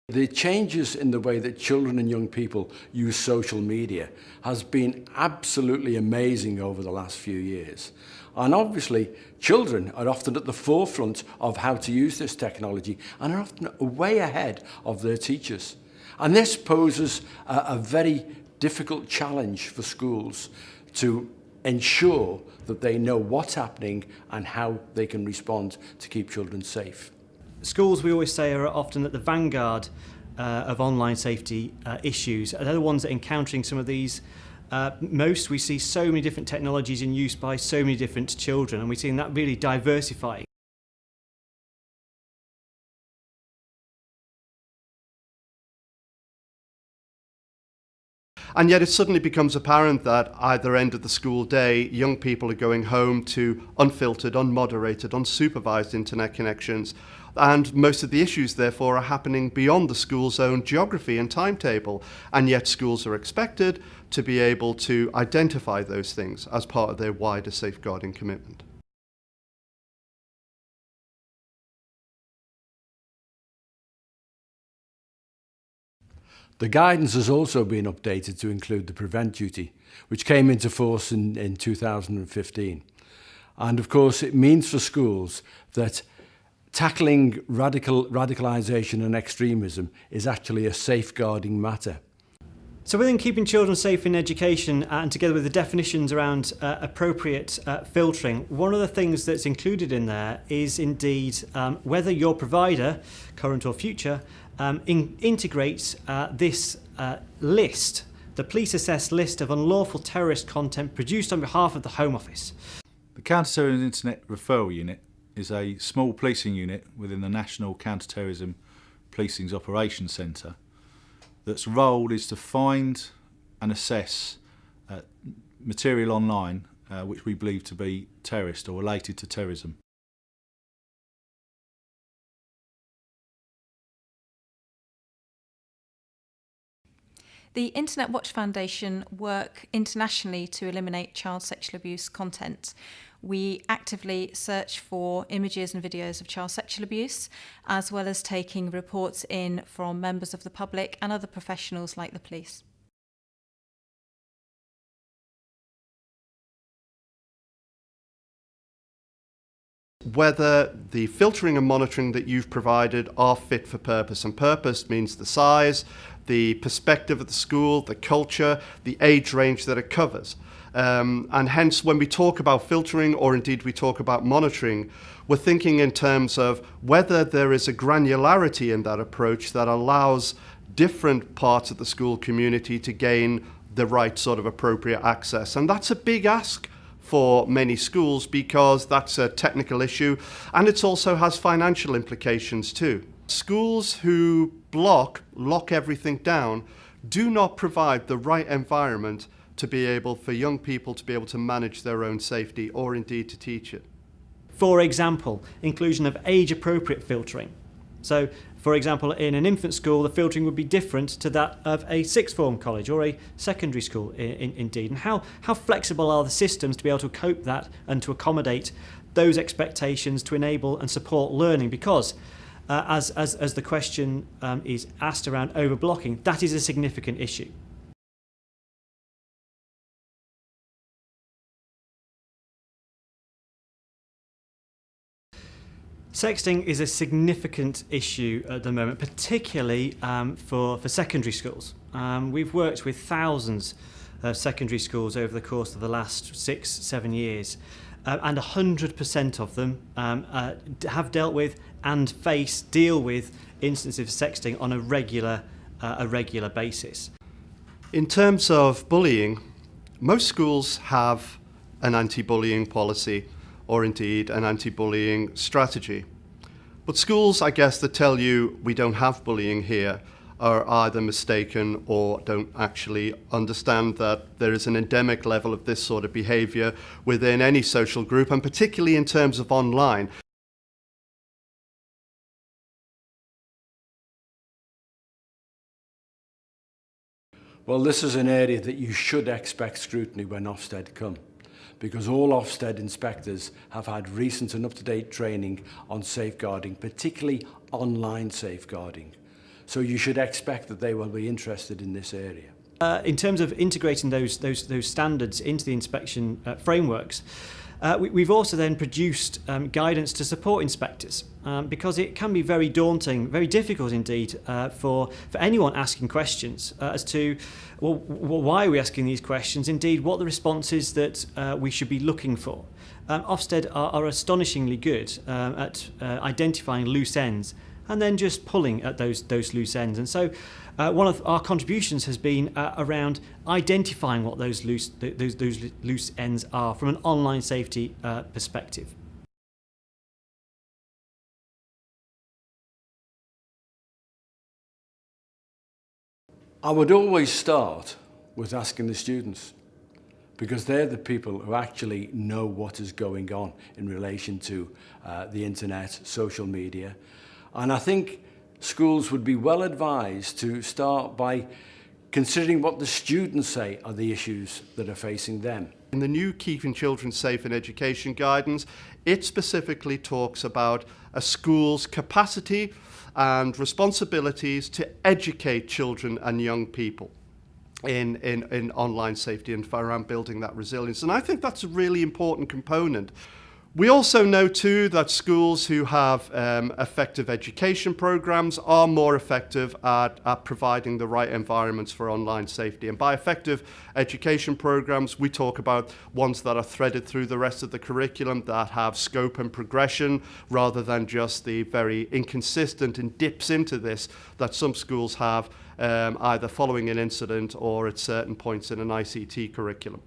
The changes in the way that children and young people use social media has been absolutely amazing over the last few years. And obviously, children are often at the forefront of how to use this technology and are often way ahead of their teachers. And this poses a very difficult challenge for schools to ensure that they know what's happening and how they can respond to keep children safe. Schools, we always say, are often at the vanguard of online safety issues. They're the ones that are encountering some of these most. We see so many different technologies in use by so many different children, and we're seeing that really diversifying. And yet it suddenly becomes apparent that either end of the school day, young people are going home to unfiltered, unmoderated, unsupervised internet connections. And most of the issues, therefore, are happening beyond the school's own geography and timetable. And yet schools are expected to be able to identify those things as part of their wider safeguarding commitment. The guidance has also been updated to include the prevent duty, which came into force in 2015. And of course, it means for schools that tackling radicalisation and extremism is actually a safeguarding matter. So within keeping children safe in education and together with the definitions around appropriate filtering, one of the things that's included in there is indeed whether your provider, current or future, integrates this list, the police assessed list of unlawful terrorist content produced on behalf of the Home Office. The Counter-Terrorism Internet Referral Unit is a small policing unit within the National Counter-Terrorism Policing's Operations Centre that's role is to find and assess material online which we believe to be terrorist or related to terrorism. The Internet Watch Foundation work internationally to eliminate child sexual abuse content. We actively search for images and videos of child sexual abuse, as well as taking reports in from members of the public and other professionals like the police. Whether the filtering and monitoring that you've provided are fit for purpose. And purpose means the size, the perspective of the school, the culture, the age range that it covers. And hence, when we talk about filtering, or indeed we talk about monitoring, we're thinking in terms of whether there is a granularity in that approach that allows different parts of the school community to gain the right sort of appropriate access. And that's a big ask for many schools because that's a technical issue, and it also has financial implications too. Schools who lock everything down do not provide the right environment to be able for young people to be able to manage their own safety or indeed to teach it. For example, inclusion of age-appropriate filtering. So, for example, in an infant school, the filtering would be different to that of a sixth form college or a secondary school indeed. And how flexible are the systems to be able to cope that and to accommodate those expectations to enable and support learning? Because as the question is asked around overblocking, that is a significant issue. Sexting is a significant issue at the moment, particularly for secondary schools. We've worked with thousands of secondary schools over the course of the last 6-7 years, and 100% of them have dealt with and deal with instances of sexting on a regular basis. In terms of bullying, most schools have an anti-bullying policy or indeed an anti-bullying strategy. But schools, I guess, that tell you we don't have bullying here are either mistaken or don't actually understand that there is an endemic level of this sort of behaviour within any social group, and particularly in terms of online. Well, this is an area that you should expect scrutiny when Ofsted come, because all Ofsted inspectors have had recent and up-to-date training on safeguarding, particularly online safeguarding. So you should expect that they will be interested in this area. In terms of integrating those standards into the inspection frameworks, we've also then produced guidance to support inspectors, because it can be very daunting, very difficult indeed, for anyone asking questions as to, well, why are we asking these questions, indeed what the response is that we should be looking for. Ofsted are astonishingly good at identifying loose ends and then just pulling at those loose ends. And so one of our contributions has been around identifying what those loose ends are from an online safety perspective. I would always start with asking the students, because they're the people who actually know what is going on in relation to the internet, social media. And I think schools would be well advised to start by considering what the students say are the issues that are facing them. In the new Keeping Children Safe in Education guidance, it specifically talks about a school's capacity and responsibilities to educate children and young people in online safety and around building that resilience. And I think that's a really important component. We also know too that schools who have effective education programs are more effective at providing the right environments for online safety. And by effective education programs, we talk about ones that are threaded through the rest of the curriculum, that have scope and progression, rather than just the very inconsistent and dips into this that some schools have, either following an incident or at certain points in an ICT curriculum.